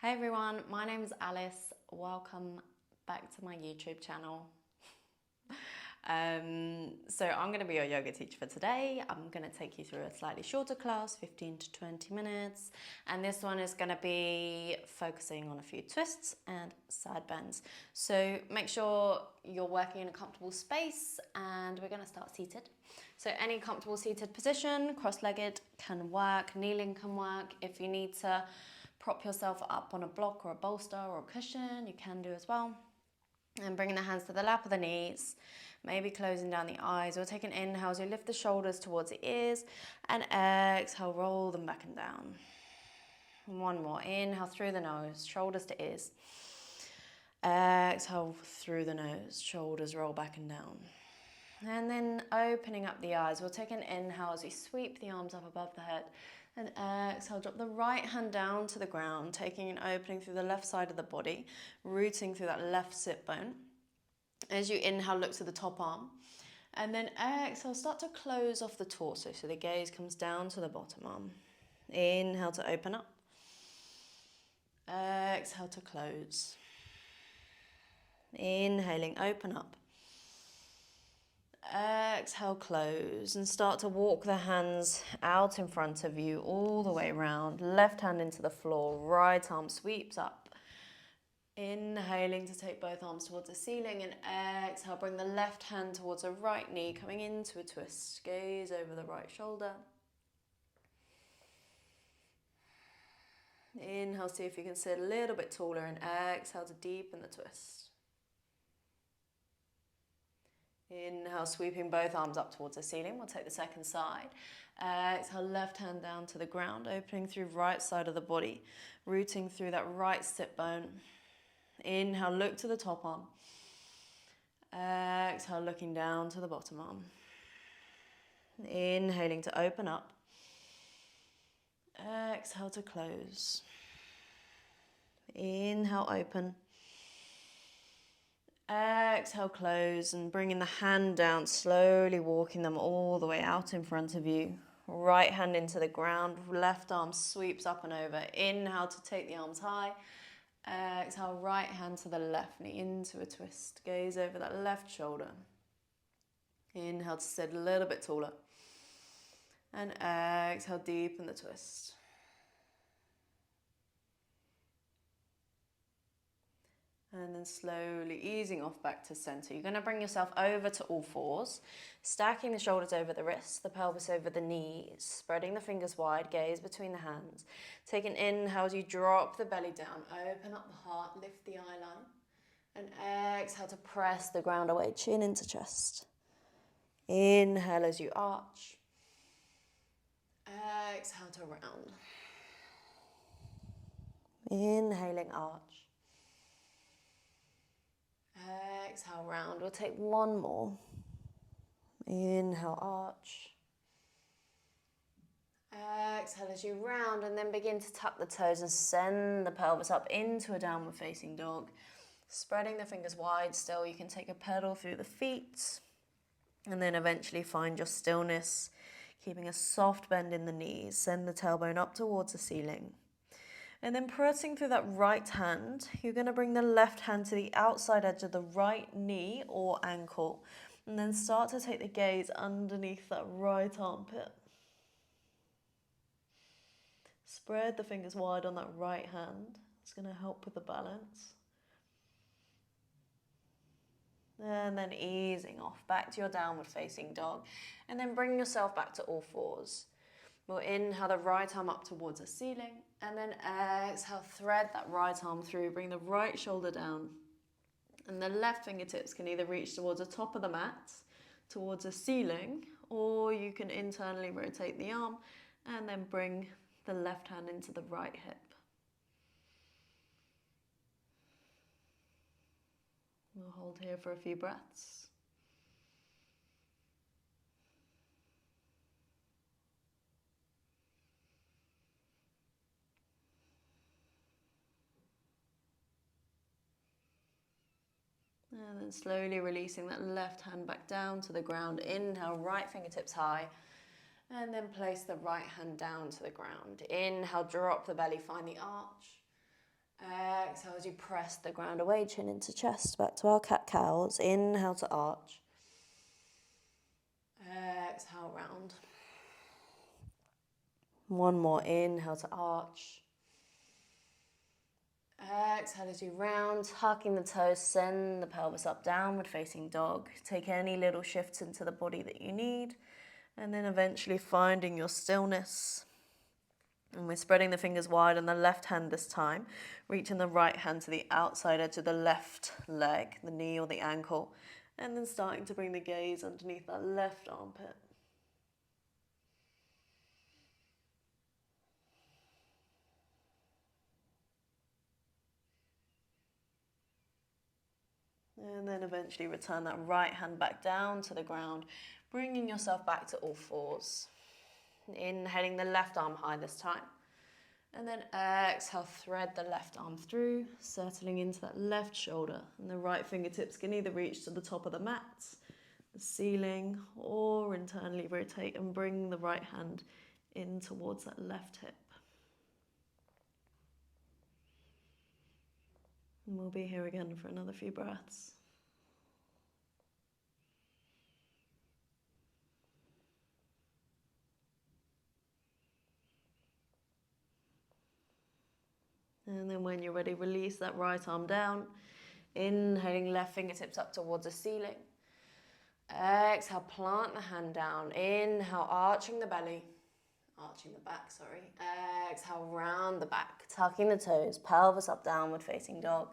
Hey everyone, my name is Alice. Welcome back to my YouTube channel. So I'm going to be your yoga teacher for today. I'm going to take you through a slightly shorter class, 15 to 20 minutes. And this one is going to be focusing on a few twists and side bends. So make sure you're working in a comfortable space, and we're going to start seated. So any comfortable seated position, cross-legged can work, kneeling can work. If you need to prop yourself up on a block or a bolster or a cushion, you can do as well. And bringing the hands to the lap of the knees, maybe closing down the eyes, or take an inhale as you lift the shoulders towards the ears, and exhale, roll them back and down. One more, inhale through the nose, shoulders to ears. Exhale through the nose, shoulders roll back and down. And then opening up the eyes, we'll take an inhale as we sweep the arms up above the head. And exhale, drop the right hand down to the ground, taking an opening through the left side of the body, rooting through that left sit bone. As you inhale, look to the top arm. And then exhale, start to close off the torso, so the gaze comes down to the bottom arm. Inhale to open up. Exhale to close. Inhaling, open up. Exhale, close, and start to walk the hands out in front of you all the way around. Left hand into the floor, right arm sweeps up. Inhaling to take both arms towards the ceiling, and exhale, bring the left hand towards the right knee, coming into a twist. Gaze over the right shoulder. Inhale, see if you can sit a little bit taller, and exhale to deepen the twist. Inhale, sweeping both arms up towards the ceiling. We'll take the second side. Exhale, left hand down to the ground, opening through right side of the body, rooting through that right sit bone. Inhale, look to the top arm. Exhale, looking down to the bottom arm. Inhaling to open up. Exhale to close. Inhale, open. Exhale, close, and bringing the hand down, slowly walking them all the way out in front of you. Right hand into the ground, left arm sweeps up and over. Inhale to take the arms high. Exhale, right hand to the left knee into a twist. Gaze over that left shoulder. Inhale to sit a little bit taller. And exhale, deepen the twist. And then slowly easing off back to center. You're going to bring yourself over to all fours, stacking the shoulders over the wrists, the pelvis over the knees, spreading the fingers wide, gaze between the hands. Take an inhale as you drop the belly down, open up the heart, lift the eye line, and exhale to press the ground away, chin into chest. Inhale as you arch. Exhale to round. Inhaling, arch. Exhale, round. We'll take one more. Inhale, arch. Exhale as you round, and then begin to tuck the toes and send the pelvis up into a downward facing dog. Spreading the fingers wide still. You can take a pedal through the feet, and then eventually find your stillness, keeping a soft bend in the knees. Send the tailbone up towards the ceiling. And then pressing through that right hand, you're going to bring the left hand to the outside edge of the right knee or ankle. And then start to take the gaze underneath that right armpit. Spread the fingers wide on that right hand. It's going to help with the balance. And then easing off back to your downward facing dog. And then bring yourself back to all fours. We'll inhale the right arm up towards the ceiling, and then exhale, thread that right arm through, bring the right shoulder down, and the left fingertips can either reach towards the top of the mat, towards the ceiling, or you can internally rotate the arm, and then bring the left hand into the right hip. We'll hold here for a few breaths. And then slowly releasing that left hand back down to the ground. Inhale, right fingertips high. And then place the right hand down to the ground. Inhale, drop the belly, find the arch. Exhale as you press the ground away, chin into chest, back to our cat-cows. Inhale to arch. Exhale, round. One more, inhale to arch. Exhale as you round, tucking the toes, send the pelvis up, downward facing dog. Take any little shifts into the body that you need, and then eventually finding your stillness. And we're spreading the fingers wide on the left hand this time, reaching the right hand to the outside edge of the left leg, the knee or the ankle, and then starting to bring the gaze underneath that left armpit. And then eventually return that right hand back down to the ground, bringing yourself back to all fours. Inhaling the left arm high this time. And then exhale, thread the left arm through, settling into that left shoulder. And the right fingertips can either reach to the top of the mat, the ceiling, or internally rotate and bring the right hand in towards that left hip. And we'll be here again for another few breaths. And then when you're ready, release that right arm down. Inhaling left fingertips up towards the ceiling. Exhale, plant the hand down. Inhale, arching the belly. Arching the back, sorry. Exhale, round the back, tucking the toes, pelvis up, downward facing dog.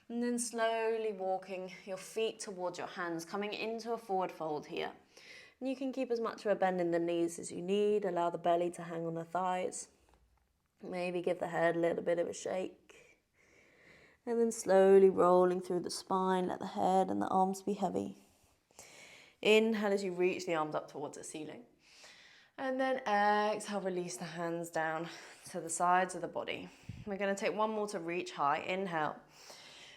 And then slowly walking your feet towards your hands, coming into a forward fold here. And you can keep as much of a bend in the knees as you need. Allow the belly to hang on the thighs. Maybe give the head a little bit of a shake. And then slowly rolling through the spine, let the head and the arms be heavy. Inhale as you reach the arms up towards the ceiling. And then exhale, release the hands down to the sides of the body. We're going to take one more to reach high. Inhale.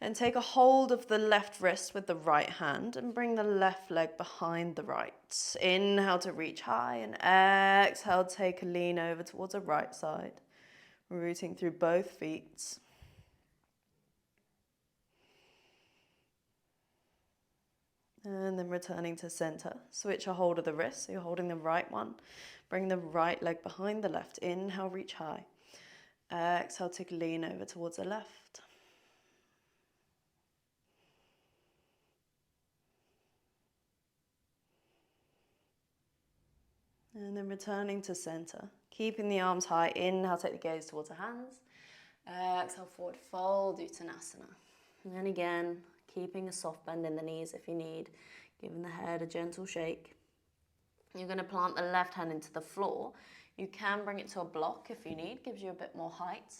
And take a hold of the left wrist with the right hand and bring the left leg behind the right. Inhale to reach high and exhale, take a lean over towards the right side. Rooting through both feet. And then returning to center. Switch a hold of the wrist, so you're holding the right one. Bring the right leg behind the left. Inhale, reach high. Exhale, take a lean over towards the left. And then returning to center. Keeping the arms high. Inhale, take the gaze towards the hands. Exhale, forward fold, Uttanasana. And then again, keeping a soft bend in the knees if you need, giving the head a gentle shake. You're going to plant the left hand into the floor. You can bring it to a block if you need, gives you a bit more height.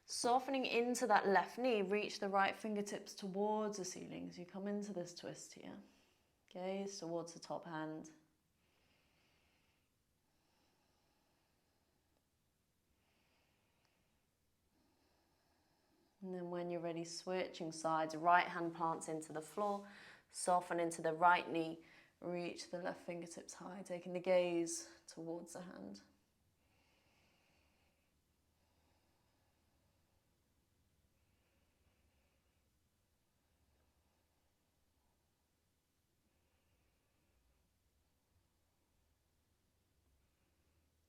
Softening into that left knee, reach the right fingertips towards the ceiling as you come into this twist here. Gaze towards the top hand. And then when you're ready, switching sides, right hand plants into the floor, soften into the right knee, reach the left fingertips high, taking the gaze towards the hand.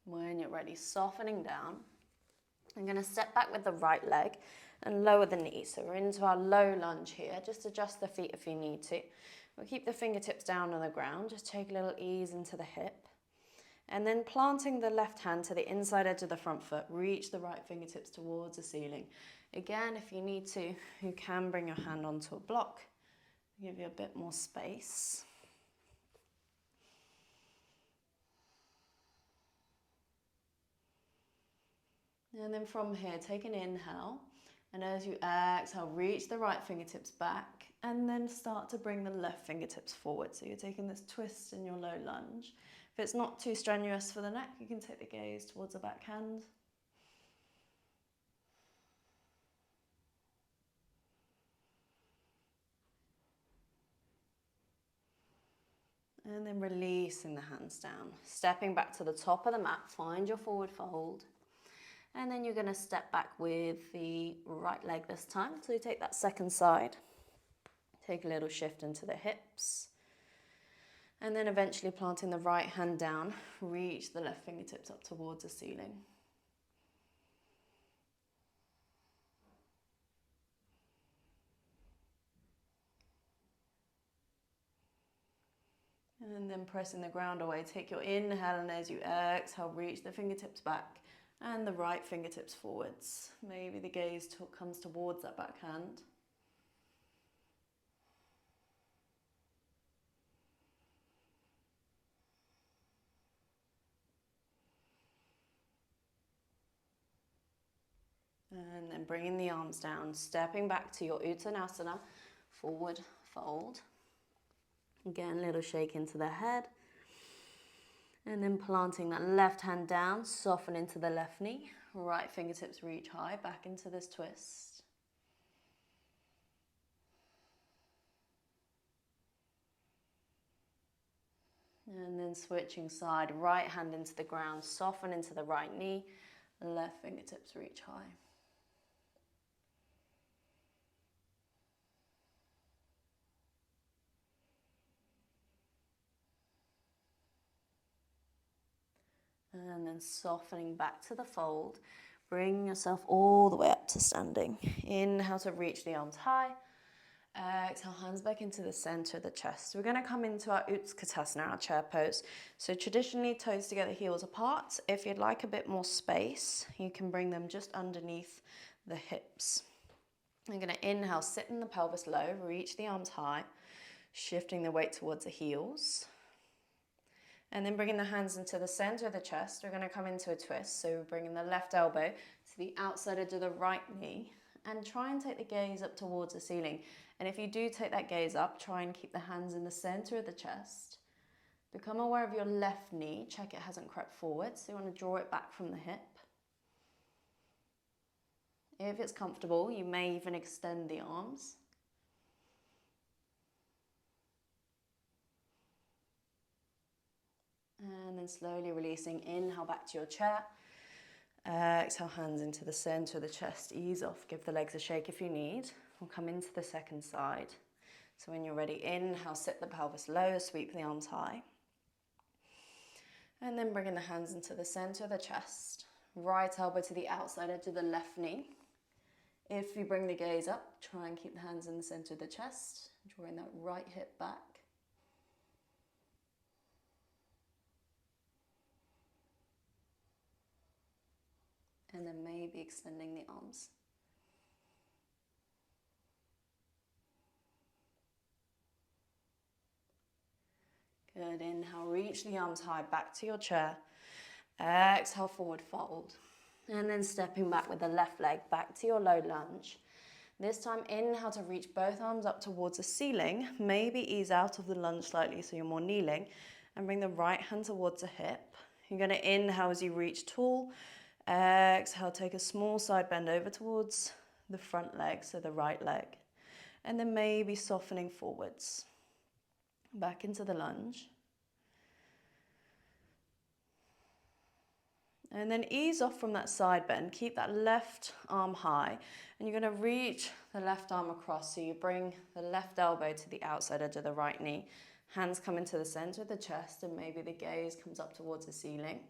When you're ready, softening down. I'm going to step back with the right leg and lower the knee. So we're into our low lunge here. Just adjust the feet if you need to. We'll keep the fingertips down on the ground. Just take a little ease into the hip. And then planting the left hand to the inside edge of the front foot. Reach the right fingertips towards the ceiling. Again, if you need to, you can bring your hand onto a block. Give you a bit more space. And then from here, take an inhale. And as you exhale, reach the right fingertips back. And then start to bring the left fingertips forward. So you're taking this twist in your low lunge. If it's not too strenuous for the neck, you can take the gaze towards the back hand. And then releasing the hands down. Stepping back to the top of the mat, find your forward fold. And then you're going to step back with the right leg this time. So you take that second side, take a little shift into the hips, and then eventually planting the right hand down, reach the left fingertips up towards the ceiling. And then pressing the ground away, take your inhale, and as you exhale, reach the fingertips back and the right fingertips forwards. Maybe the gaze comes towards that backhand. And then bringing the arms down, stepping back to your Uttanasana, forward fold. Again, a little shake into the head. And then planting that left hand down, soften into the left knee. Right fingertips reach high, back into this twist. And then switching side, right hand into the ground, soften into the right knee. Left fingertips reach high. And then softening back to the fold. Bring yourself all the way up to standing. Inhale to reach the arms high. Exhale, hands back into the center of the chest. We're going to come into our Utkatasana, our chair pose. So traditionally, toes together, heels apart. If you'd like a bit more space, you can bring them just underneath the hips. I'm going to inhale, sit in the pelvis low, reach the arms high, shifting the weight towards the heels. And then bringing the hands into the center of the chest, we're going to come into a twist. So we're bringing the left elbow to the outside edge of the right knee and try and take the gaze up towards the ceiling. And if you do take that gaze up, try and keep the hands in the center of the chest. Become aware of your left knee. Check it hasn't crept forward. So you want to draw it back from the hip. If it's comfortable, you may even extend the arms. And then slowly releasing, inhale back to your chair. Exhale, hands into the center of the chest, ease off, give the legs a shake if you need. We'll come into the second side. So when you're ready, inhale, sit the pelvis low, sweep the arms high. And then bringing the hands into the center of the chest. Right elbow to the outside edge of the left knee. If you bring the gaze up, try and keep the hands in the center of the chest, drawing that right hip back. And then maybe extending the arms. Good, inhale, reach the arms high, back to your chair. Exhale, forward fold. And then stepping back with the left leg, back to your low lunge. This time, inhale to reach both arms up towards the ceiling. Maybe ease out of the lunge slightly so you're more kneeling. And bring the right hand towards the hip. You're going to inhale as you reach tall. Exhale, take a small side bend over towards the front leg, so the right leg. And then maybe softening forwards. Back into the lunge. And then ease off from that side bend. Keep that left arm high. And you're going to reach the left arm across. So you bring the left elbow to the outside edge of the right knee. Hands come into the center of the chest and maybe the gaze comes up towards the ceiling.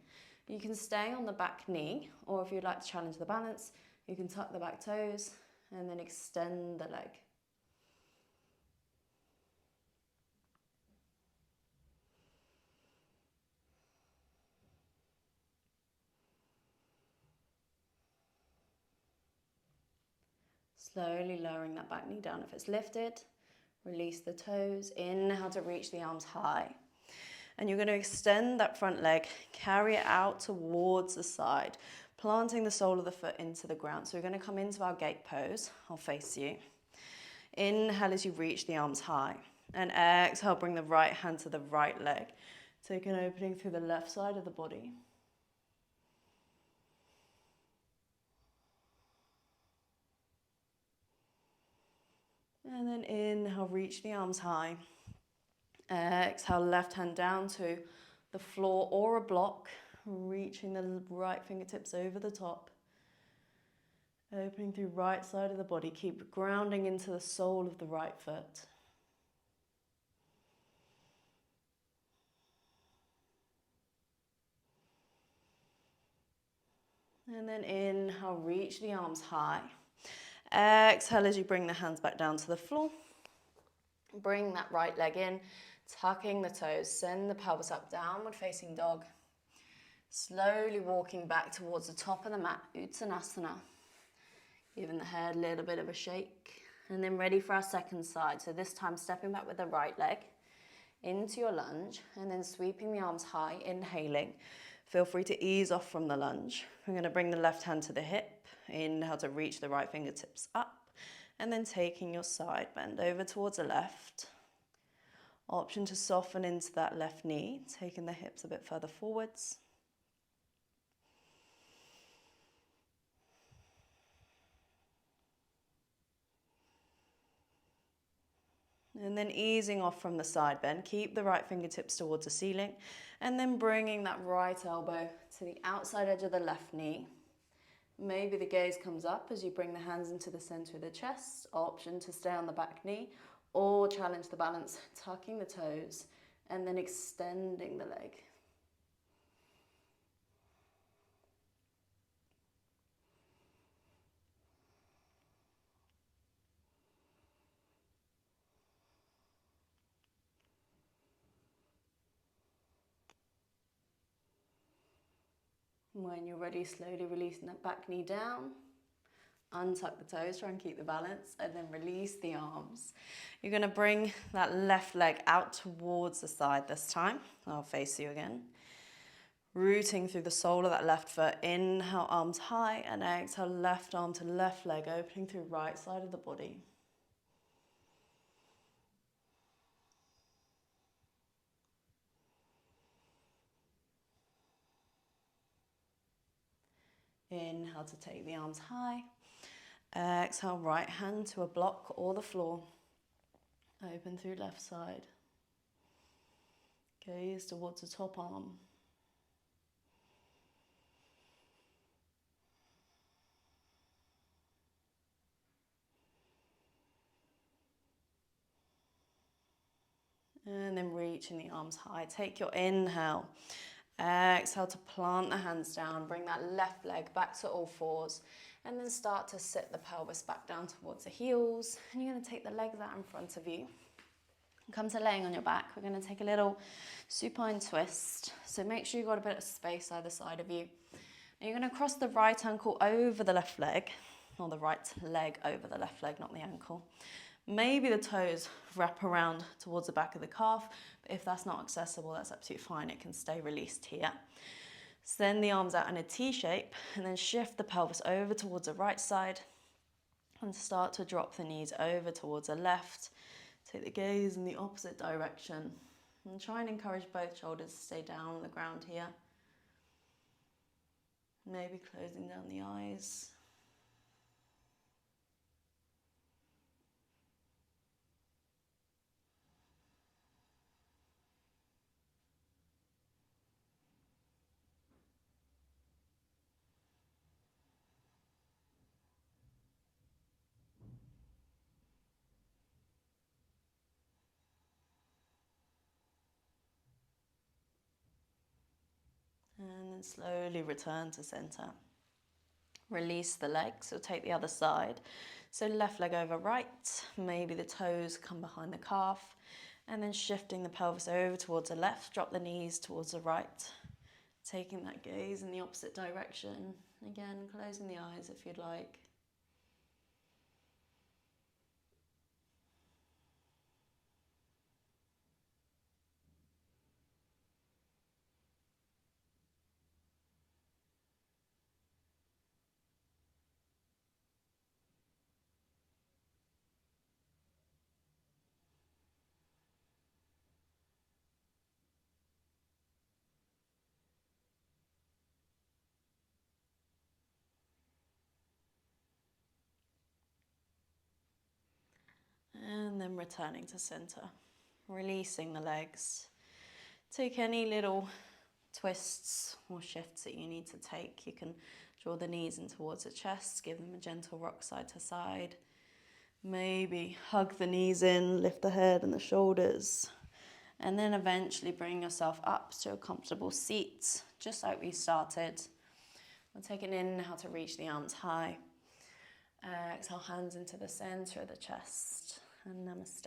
You can stay on the back knee, or if you'd like to challenge the balance, you can tuck the back toes and then extend the leg. Slowly lowering that back knee down if it's lifted. Release the toes. Inhale to reach the arms high. And you're going to extend that front leg, carry it out towards the side, planting the sole of the foot into the ground. So we're going to come into our gate pose. I'll face you. Inhale as you reach the arms high. And exhale, bring the right hand to the right leg. Take an opening through the left side of the body. And then inhale, reach the arms high. Exhale, left hand down to the floor or a block, reaching the right fingertips over the top. Opening through right side of the body. Keep grounding into the sole of the right foot. And then inhale, reach the arms high. Exhale as you bring the hands back down to the floor. Bring that right leg in, tucking the toes. Send the pelvis up, downward facing dog. Slowly walking back towards the top of the mat, Uttanasana. Giving the head a little bit of a shake. And then ready for our second side. So this time stepping back with the right leg into your lunge and then sweeping the arms high, inhaling. Feel free to ease off from the lunge. We're going to bring the left hand to the hip. Inhale to reach the right fingertips up. And then taking your side bend over towards the left. Option to soften into that left knee, taking the hips a bit further forwards. And then easing off from the side bend, keep the right fingertips towards the ceiling, and then bringing that right elbow to the outside edge of the left knee. Maybe the gaze comes up as you bring the hands into the center of the chest. Option to stay on the back knee, or challenge the balance, tucking the toes, and then extending the leg. When you're ready, slowly releasing that back knee down. Untuck the toes, try and keep the balance, and then release the arms. You're going to bring that left leg out towards the side this time. I'll face you again. Rooting through the sole of that left foot. Inhale, arms high, and exhale, left arm to left leg, opening through right side of the body. Inhale to take the arms high. Exhale, right hand to a block or the floor. Open through left side. Gaze towards the top arm. And then reaching the arms high. Take your inhale. Exhale to plant the hands down. Bring that left leg back to all fours. And then start to sit the pelvis back down towards the heels. And you're going to take the legs out in front of you. Come to laying on your back. We're going to take a little supine twist. So make sure you've got a bit of space either side of you. And you're going to cross the right ankle over the left leg. Or the right leg over the left leg, not the ankle. Maybe the toes wrap around towards the back of the calf, but if that's not accessible, that's absolutely fine. It can stay released here. Send the arms out in a T shape and then shift the pelvis over towards the right side and start to drop the knees over towards the left. Take the gaze in the opposite direction and try and encourage both shoulders to stay down on the ground here. Maybe closing down the eyes. And then slowly return to center. Release the legs, so take the other side. So left leg over right, maybe the toes come behind the calf, and then shifting the pelvis over towards the left, drop the knees towards the right. Taking that gaze in the opposite direction. Again, closing the eyes if you'd like. And then returning to center. Releasing the legs. Take any little twists or shifts that you need to take. You can Draw the knees in towards the chest, give them a gentle rock side to side. Maybe hug the knees in, lift the head and the shoulders. And then eventually bring yourself up to a comfortable seat, just like we started. We'll take an inhale to reach the arms high. Exhale, hands into the center of the chest. And namaste.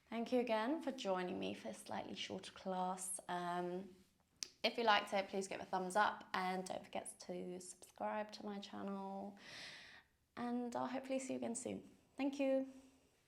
Thank you again for joining me for a slightly shorter class. If you liked it, please give a thumbs up and don't forget to subscribe to my channel. And I'll hopefully see you again soon. Thank you.